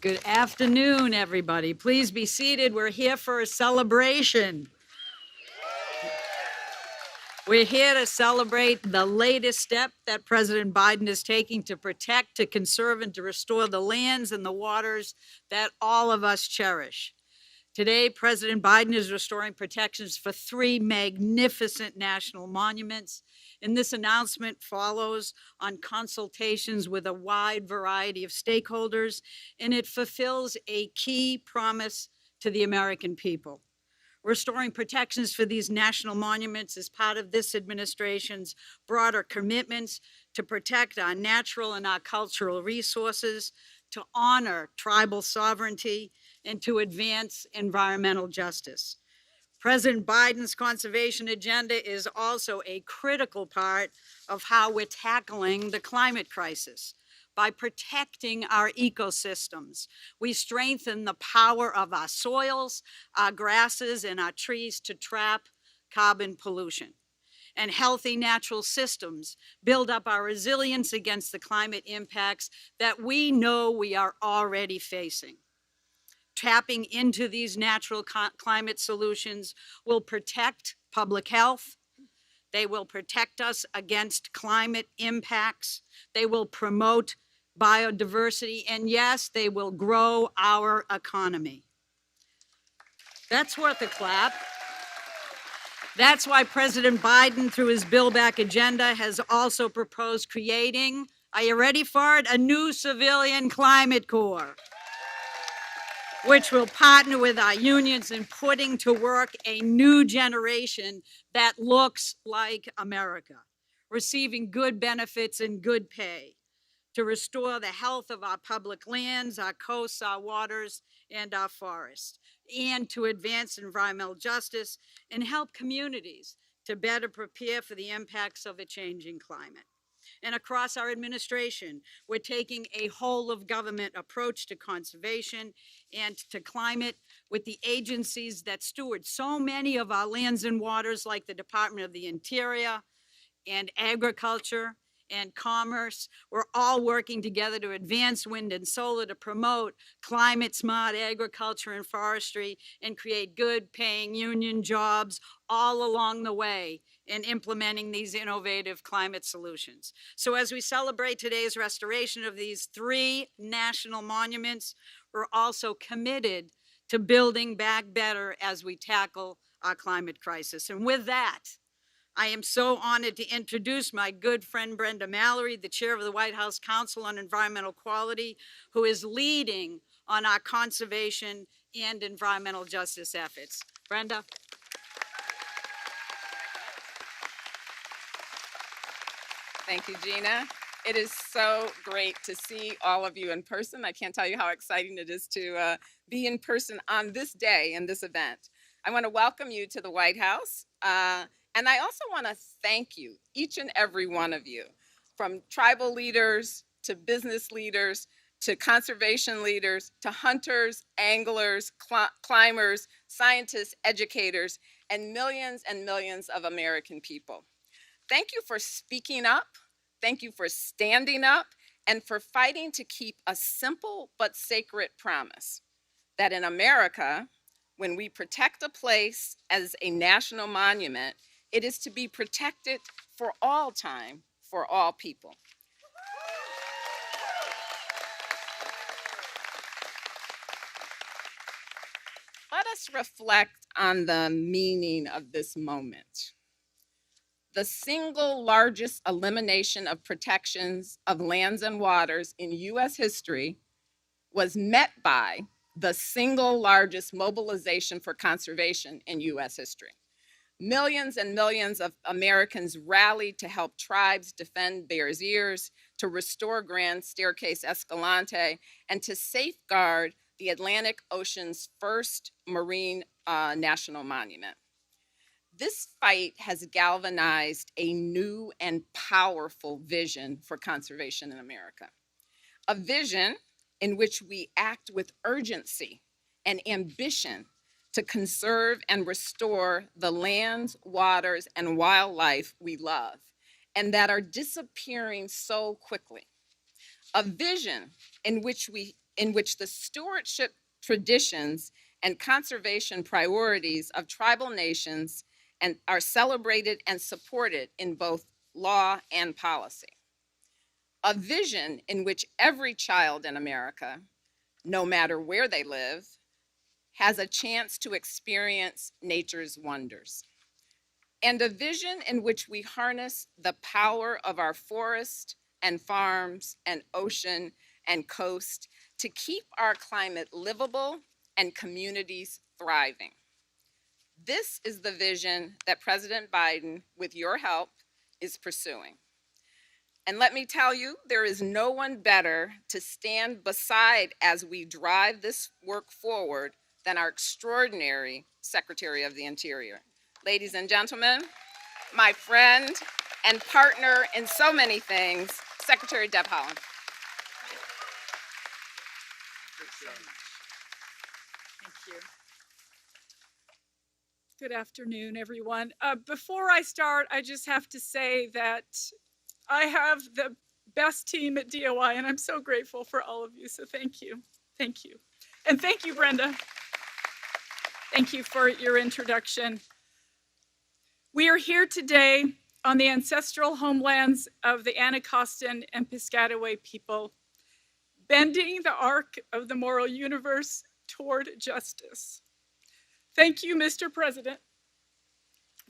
Good afternoon, everybody. Please be seated. We're here for a celebration. We're here to celebrate the latest step that President Biden is taking to protect, to conserve, and to restore the lands and the waters that all of us cherish. Today, President Biden is restoring protections for 3 magnificent national monuments, and this announcement follows on consultations with a wide variety of stakeholders, and it fulfills a key promise to the American people. Restoring protections for these national monuments is part of this administration's broader commitments to protect our natural and our cultural resources, to honor tribal sovereignty, and to advance environmental justice. President Biden's conservation agenda is also a critical part of how we're tackling the climate crisis. By protecting our ecosystems, we strengthen the power of our soils, our grasses, and our trees to trap carbon pollution. And healthy natural systems build up our resilience against the climate impacts that we know we are already facing. Tapping into these natural climate solutions will protect public health. They will protect us against climate impacts. They will promote biodiversity, and yes, they will grow our economy. That's worth a clap. That's why President Biden, through his Build Back agenda, has also proposed creating, are you ready for it, a new civilian climate corps, which will partner with our unions in putting to work a new generation that looks like America, receiving good benefits and good pay, to restore the health of our public lands, our coasts, our waters, and our forests, and to advance environmental justice and help communities to better prepare for the impacts of a changing climate. And across our administration, we're taking a whole of government approach to conservation and to climate with the agencies that steward so many of our lands and waters, like the Department of the Interior and Agriculture and Commerce. We're all working together to advance wind and solar, to promote climate smart agriculture and forestry, and create good paying union jobs all along the way in implementing these innovative climate solutions. So as we celebrate today's restoration of these 3 national monuments, we're also committed to building back better as we tackle our climate crisis. And with that, I am so honored to introduce my good friend Brenda Mallory, the chair of the White House Council on Environmental Quality, who is leading on our conservation and environmental justice efforts. Brenda. Thank you, Gina. It is so great to see all of you in person. I can't tell you how exciting it is to be in person on this day and this event. I want to welcome you to the White House. And I also want to thank you, each and every one of you, from tribal leaders to business leaders to conservation leaders to hunters, anglers, climbers, scientists, educators, and millions of American people. Thank you for speaking up. Thank you for standing up and for fighting to keep a simple but sacred promise that in America, when we protect a place as a national monument, it is to be protected for all time, for all people. Let us reflect on the meaning of this moment. The single largest elimination of protections of lands and waters in US history was met by the single largest mobilization for conservation in US history. Millions and millions of Americans rallied to help tribes defend Bears Ears, to restore Grand Staircase Escalante, and to safeguard the Atlantic Ocean's first marine national monument. This fight has galvanized a new and powerful vision for conservation in America. A vision in which we act with urgency and ambition to conserve and restore the lands, waters, and wildlife we love and that are disappearing so quickly. A vision in which we in which the stewardship traditions and conservation priorities of tribal nations and are celebrated and supported in both law and policy. A vision in which every child in America, no matter where they live, has a chance to experience nature's wonders. And a vision in which we harness the power of our forest and farms and ocean and coast to keep our climate livable and communities thriving. This is the vision that President Biden, with your help, is pursuing. And let me tell you, there is no one better to stand beside as we drive this work forward than our extraordinary Secretary of the Interior. Ladies and gentlemen, my friend and partner in so many things, Secretary Deb Haaland. Thank you. Good afternoon, everyone. Before I start, I just have to say that I have the best team at DOI, and I'm so grateful for all of you, so thank you. Thank you. And thank you, Brenda. Thank you for your introduction. We are here today on the ancestral homelands of the Anacostan and Piscataway people, bending the arc of the moral universe toward justice. Thank you, Mr. President,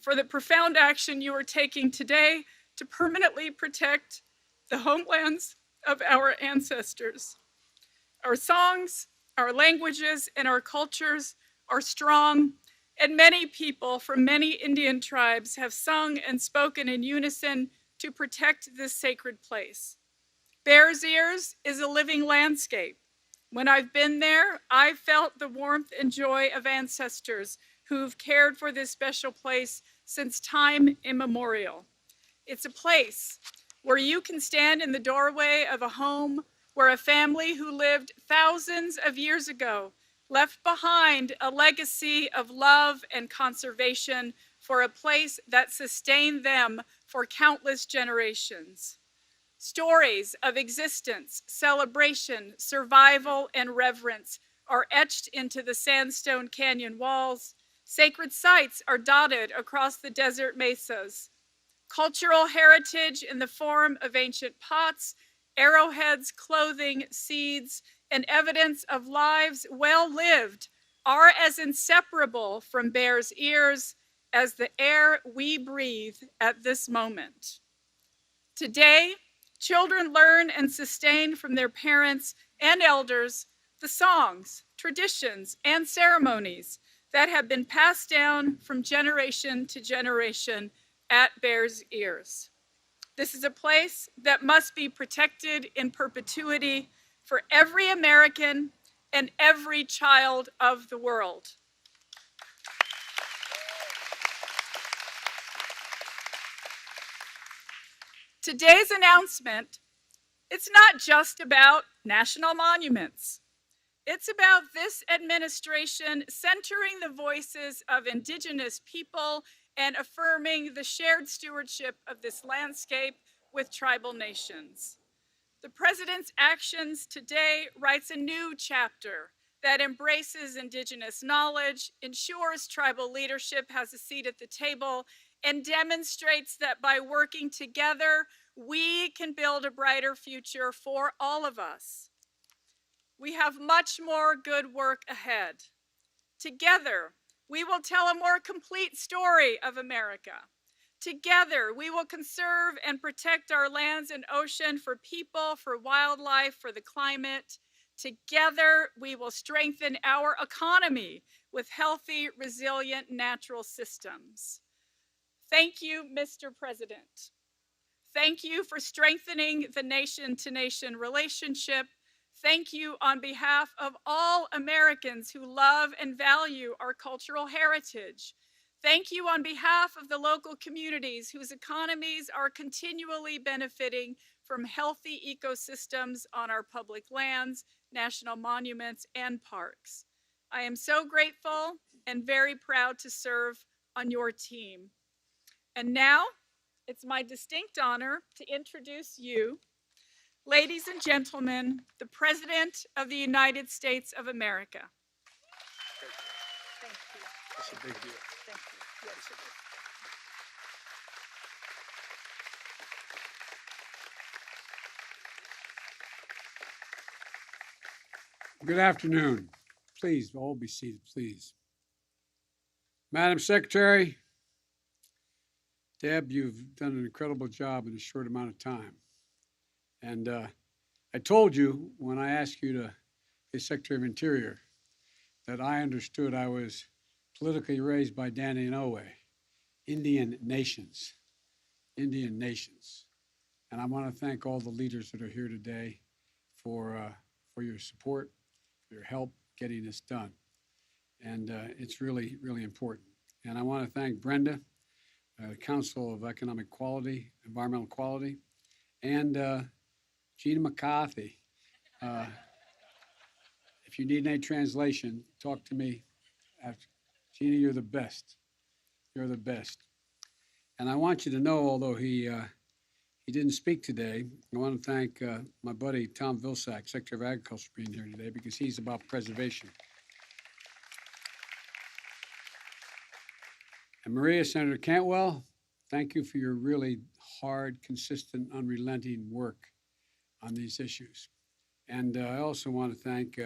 for the profound action you are taking today to permanently protect the homelands of our ancestors. Our songs, our languages, and our cultures are strong, and many people from many Indian tribes have sung and spoken in unison to protect this sacred place. Bears Ears is a living landscape. When I've been there, I've felt the warmth and joy of ancestors who've cared for this special place since time immemorial. It's a place where you can stand in the doorway of a home where a family who lived thousands of years ago left behind a legacy of love and conservation for a place that sustained them for countless generations. Stories of existence, celebration, survival, and reverence are etched into the sandstone canyon walls. Sacred sites are dotted across the desert mesas. Cultural heritage in the form of ancient pots, arrowheads, clothing, seeds, and evidence of lives well lived are as inseparable from Bears Ears as the air we breathe at this moment. Today, children learn and sustain from their parents and elders the songs, traditions, and ceremonies that have been passed down from generation to generation at Bears Ears. This is a place that must be protected in perpetuity for every American and every child of the world. Today's announcement, it's not just about national monuments. It's about this administration centering the voices of Indigenous people and affirming the shared stewardship of this landscape with tribal nations. The President's actions today writes a new chapter that embraces Indigenous knowledge, ensures tribal leadership has a seat at the table, and demonstrates that by working together, we can build a brighter future for all of us. We have much more good work ahead. Together, we will tell a more complete story of America. Together, we will conserve and protect our lands and ocean for people, for wildlife, for the climate. Together, we will strengthen our economy with healthy, resilient natural systems. Thank you, Mr. President. Thank you for strengthening the nation-to-nation relationship. Thank you on behalf of all Americans who love and value our cultural heritage. Thank you on behalf of the local communities whose economies are continually benefiting from healthy ecosystems on our public lands, national monuments, and parks. I am so grateful and very proud to serve on your team. And now, it's my distinct honor to introduce you, Ladies and gentlemen, the President of the United States of America. Thank you. That's a big deal. Thank you. Yes, it is. Good afternoon. Please, all be seated, please. Madam Secretary, Deb, you've done an incredible job in a short amount of time. And I told you when I asked you to be Secretary of Interior that I understood I was politically raised by Danny and Owe, Indian nations. Indian nations. And I want to thank all the leaders that are here today for your support, for your help getting this done. And it's really, really important. And I want to thank Brenda, the Council of Economic Quality, Environmental Quality, and Gina McCarthy. If you need any translation, talk to me after. Gina, you're the best. You're the best. And I want you to know, although he didn't speak today, I want to thank my buddy Tom Vilsack, Secretary of Agriculture, for being here today because he's about preservation. And Maria, Senator Cantwell, thank you for your really hard, consistent, unrelenting work on these issues. And I also want to thank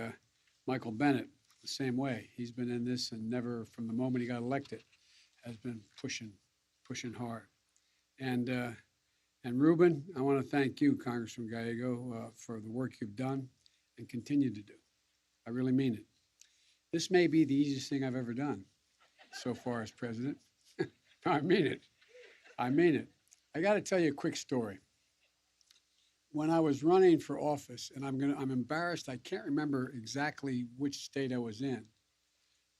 Michael Bennett the same way. He's been in this and never, from the moment he got elected, has been pushing hard. And Ruben, I want to thank you, Congressman Gallego, for the work you've done and continue to do. I really mean it. This may be the easiest thing I've ever done so far as president. I mean it. I mean it. I got to tell you a quick story. When I was running for office, and I'm embarrassed, I can't remember exactly which state I was in,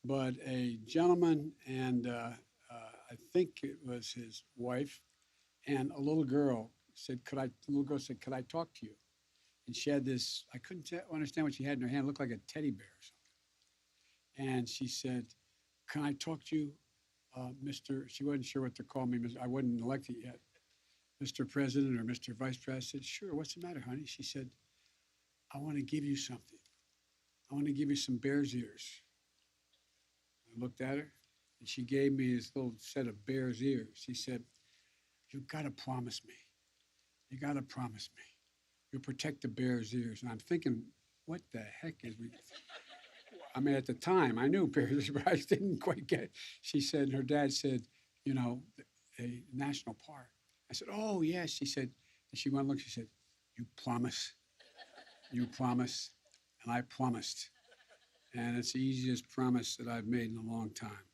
but a gentleman and I think it was his wife and a little girl said, the little girl said, could I talk to you? And she had this, I couldn't understand what she had in her hand. It looked like a teddy bear or something. And she said, can I talk to you, Mr. She wasn't sure what to call me. I wasn't elected yet. Mr. President or Mr. Vice President. I said, sure, what's the matter, honey? She said, I want to give you something. I want to give you some bear's ears. I looked at her and she gave me this little set of bear's ears. She said, you've got to promise me. You got to promise me. You'll protect the bear's ears. And I'm thinking, what the heck is we? I mean, at the time, I knew bear's ears, but I didn't quite get it. She said, and her dad said, you know, a national park. I said, oh, yes. She said, and she went and looked, she said, you promise. You promise. And I promised. And it's the easiest promise that I've made in a long time.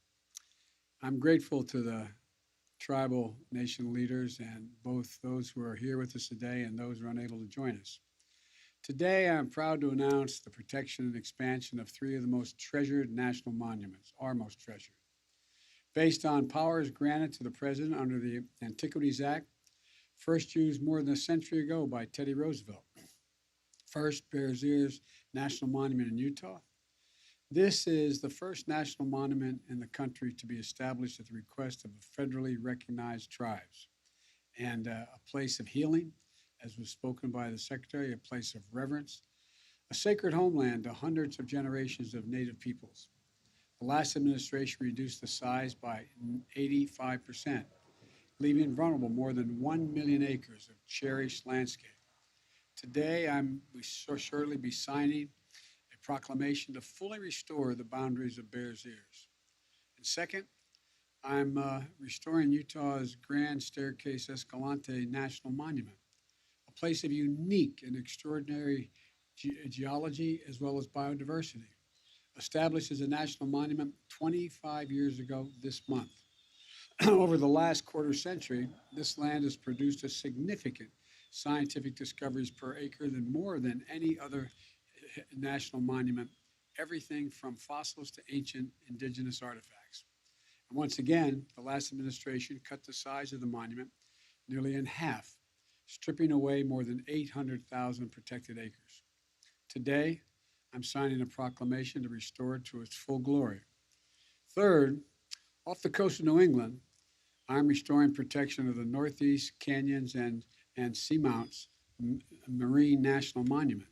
I'm grateful to the tribal nation leaders and both those who are here with us today and those who are unable to join us. Today, I'm proud to announce the protection and expansion of three of the most treasured national monuments, our most treasured. Based on powers granted to the President under the Antiquities Act, first used more than a century ago by Teddy Roosevelt. First, Bears Ears National Monument in Utah. This is the first national monument in the country to be established at the request of federally recognized tribes, and a place of healing, as was spoken by the Secretary, a place of reverence, a sacred homeland to hundreds of generations of Native peoples. The last administration reduced the size by 85%, leaving vulnerable more than 1 million acres of cherished landscape. Today, we shall shortly be signing a proclamation to fully restore the boundaries of Bears Ears. And second, I'm restoring Utah's Grand Staircase Escalante National Monument, a place of unique and extraordinary geology as well as biodiversity. Established as a national monument 25 years ago this month. Over the last quarter century, this land has produced a significant scientific discoveries per acre than more than any other national monument, everything from fossils to ancient indigenous artifacts. And once again, the last administration cut the size of the monument nearly in half, stripping away more than 800,000 protected acres. Today, I'm signing a proclamation to restore it to its full glory. Third, off the coast of New England, I'm restoring protection of the northeast canyons and seamounts marine national monument.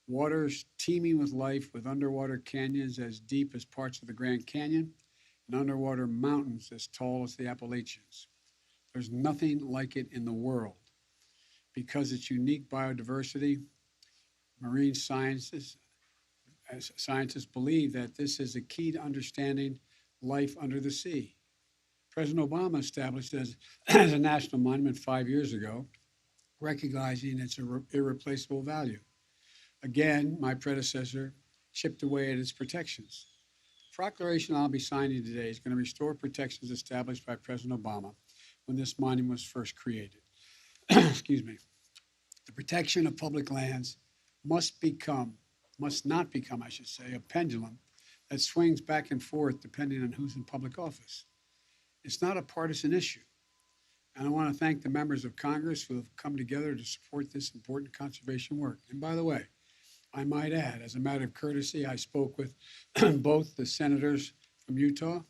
Waters teeming with life, with underwater canyons as deep as parts of the Grand Canyon and underwater mountains as tall as the Appalachians. There's nothing like it in the world. Because its unique biodiversity, marine scientists believe that this is a key to understanding life under the sea. President Obama established it as a national monument 5 years ago, recognizing its irreplaceable value. Again, my predecessor chipped away at its protections. The proclamation I'll be signing today is going to restore protections established by President Obama when this monument was first created. Excuse me. The protection of public lands must not become, I should say, a pendulum that swings back and forth depending on who's in public office. It's not a partisan issue. And I want to thank the members of Congress who have come together to support this important conservation work. And by the way, I might add, as a matter of courtesy, I spoke with both the senators from Utah.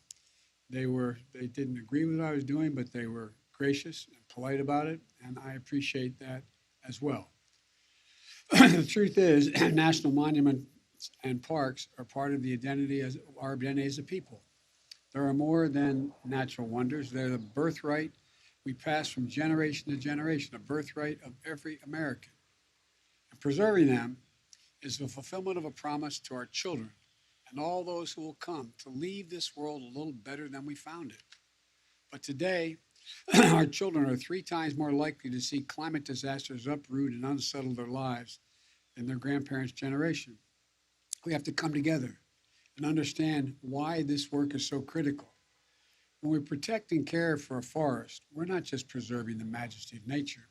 They didn't agree with what I was doing, but they were gracious and polite about it, and I appreciate that as well. The truth is, national monuments and parks are part of our identity as a people. There are more than natural wonders. They're the birthright we pass from generation to generation, a birthright of every American. And preserving them is the fulfillment of a promise to our children and all those who will come to leave this world a little better than we found it. But today, our children are 3 times more likely to see climate disasters uproot and unsettle their lives than their grandparents' generation. We have to come together and understand why this work is so critical. When we protect and care for a forest, we're not just preserving the majesty of nature.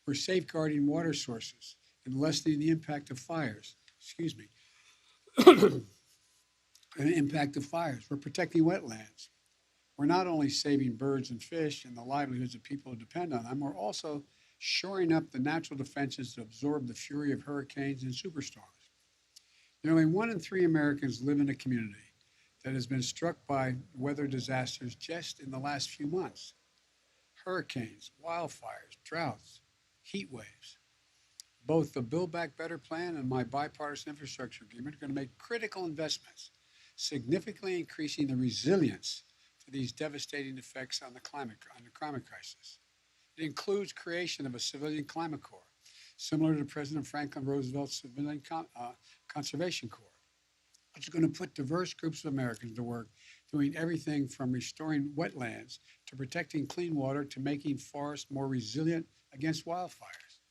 We're safeguarding water sources and lessening the impact of fires. The impact of fires. We're protecting wetlands. We're not only saving birds and fish and the livelihoods of people who depend on them, we're also shoring up the natural defenses to absorb the fury of hurricanes and superstorms. Nearly 1 in 3 Americans live in a community that has been struck by weather disasters just in the last few months. Hurricanes, wildfires, droughts, heat waves. Both the Build Back Better plan and my bipartisan infrastructure agreement are going to make critical investments, significantly increasing the resilience to these devastating effects on the climate crisis. It includes creation of a civilian climate corps, similar to President Franklin Roosevelt's Civilian Conservation Corps, which is going to put diverse groups of Americans to work doing everything from restoring wetlands to protecting clean water to making forests more resilient against wildfires.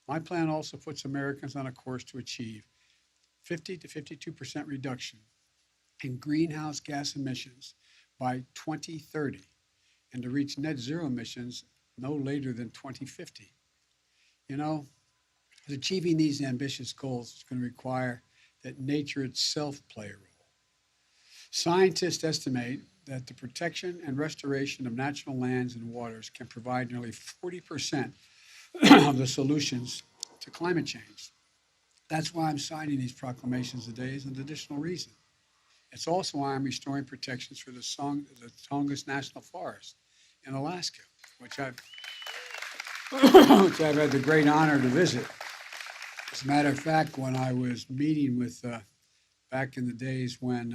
My plan also puts Americans on a course to achieve 50 to 52% reduction in greenhouse gas emissions by 2030 and to reach net zero emissions no later than 2050. You know, achieving these ambitious goals is going to require that nature itself play a role. Scientists estimate that the protection and restoration of natural lands and waters can provide nearly 40% of the solutions to climate change. That's why I'm signing these proclamations today as an additional reason. It's also why I'm restoring protections for the Tongass National Forest in Alaska, which I've had the great honor to visit. As a matter of fact, when I was meeting with, back in the days when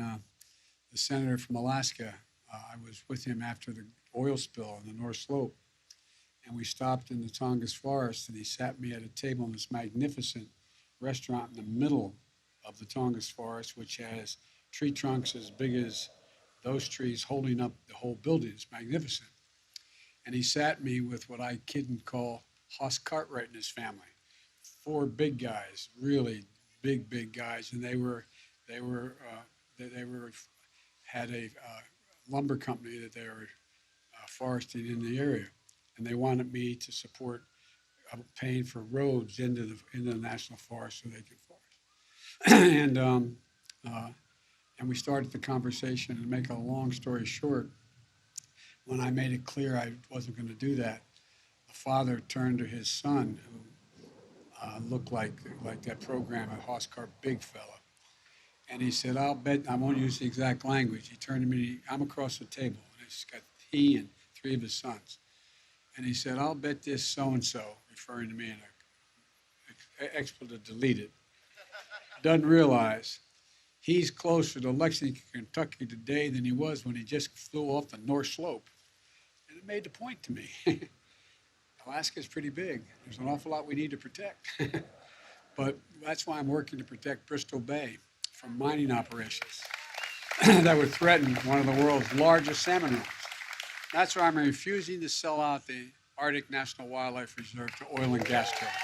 the senator from Alaska, I was with him after the oil spill on the North Slope, and we stopped in the Tongass Forest, and he sat me at a table in this magnificent restaurant in the middle of the Tongass Forest, which has tree trunks as big as those trees holding up the whole building. It's magnificent. And he sat me with what I kid and call Hoss Cartwright and his family. 4 big guys, really big guys, and they had a lumber company that they were foresting in the area, and they wanted me to support paying for roads into the national forest so they could forest. And we started the conversation, and to make a long story short, when I made it clear I wasn't going to do that, the father turned to his son, who looked like that program at Hoskart, big fella. And he said, I'll bet, I won't use the exact language. He turned to me, I'm across the table. And he's got he and 3 of his sons. And he said, I'll bet this so-and-so, referring to me, and expletive deleted, doesn't realize he's closer to Lexington, Kentucky today than he was when he just flew off the North Slope. And it made the point to me. Alaska's pretty big. There's an awful lot we need to protect. But that's why I'm working to protect Bristol Bay from mining operations that would threaten one of the world's largest salmon runs. That's why I'm refusing to sell out the Arctic National Wildlife Reserve to oil and gas drilling.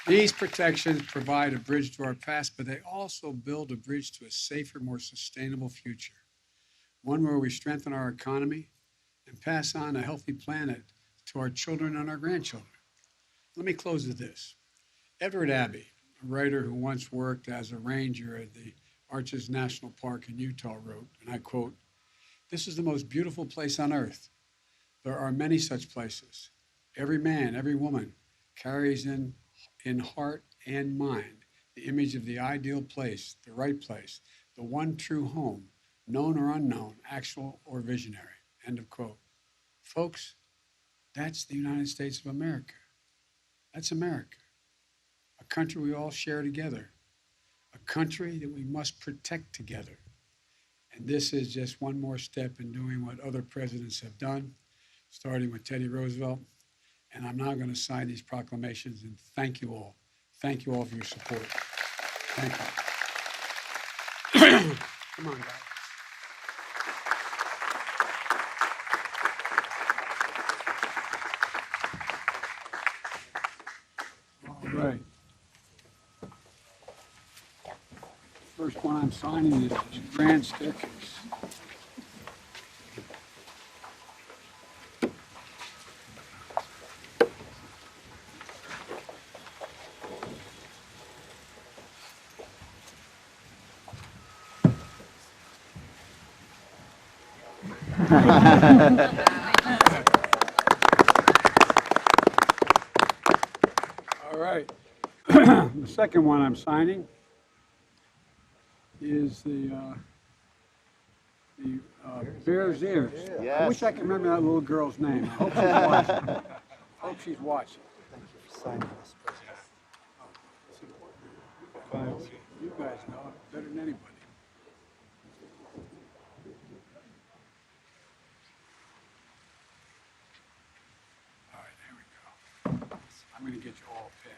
These protections provide a bridge to our past, but they also build a bridge to a safer, more sustainable future. One where we strengthen our economy and pass on a healthy planet to our children and our grandchildren. Let me close with this. Edward Abbey, a writer who once worked as a ranger at the Arches National Park in Utah, wrote, and I quote, "This is the most beautiful place on earth. There are many such places. Every man, every woman carries in heart and mind the image of the ideal place, the right place, the one true home, known or unknown, actual or visionary." End of quote. Folks, that's the United States of America. That's America, a country we all share together, a country that we must protect together. And this is just one more step in doing what other presidents have done, starting with Teddy Roosevelt. And I'm now going to sign these proclamations and thank you all. Thank you all for your support. Thank you. Come on, guys. All right. First one I'm signing is Grand Staircase. All right. The second one I'm signing is the Bear's Ears. I wish I could remember that little girl's name. I hope she's watching. I hope she's watching. Thank you for signing this, President. It's important. You guys know it better than anybody. All right, there we go. I'm going to get you all pinned.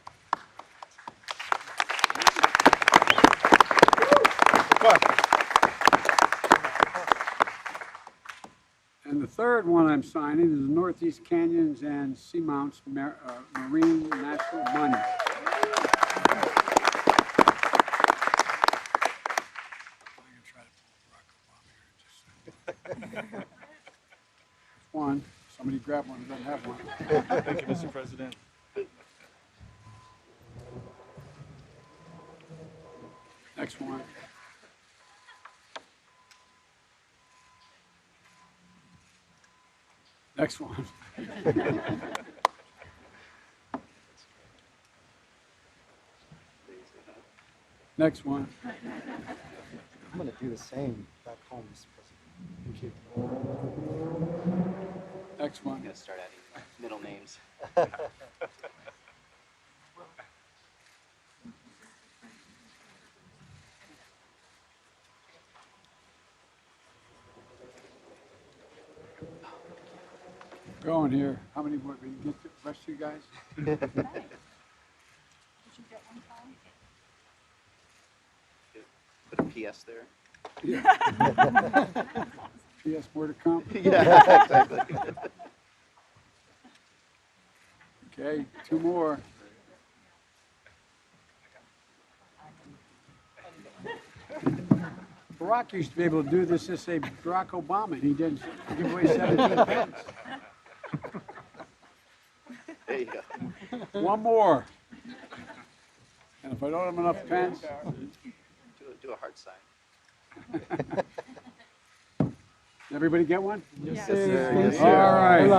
And the third one I'm signing is the Northeast Canyons and Seamounts Marine National Monument. I'm going to try to pull Barack Obama here in just a second. One. Somebody grab one who doesn't have one. Thank you, Mr. President. Next one. Next one. Next one. I'm going to do the same back home, Mr. President. Thank you. Next one. I'm gonna start adding middle names. Going here. How many more? We can get the rest of you guys? Put a PS there. Yeah. P.S. more to come. Yeah, exactly. Okay, two more. Barack used to be able to do this to say Barack Obama, and he didn't give away 17 pens. There you go. One more. And if I don't have enough pens, Do a heart sign. everybody get one? Yes, sir. Thank you. All right.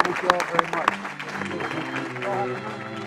Thank you all very much.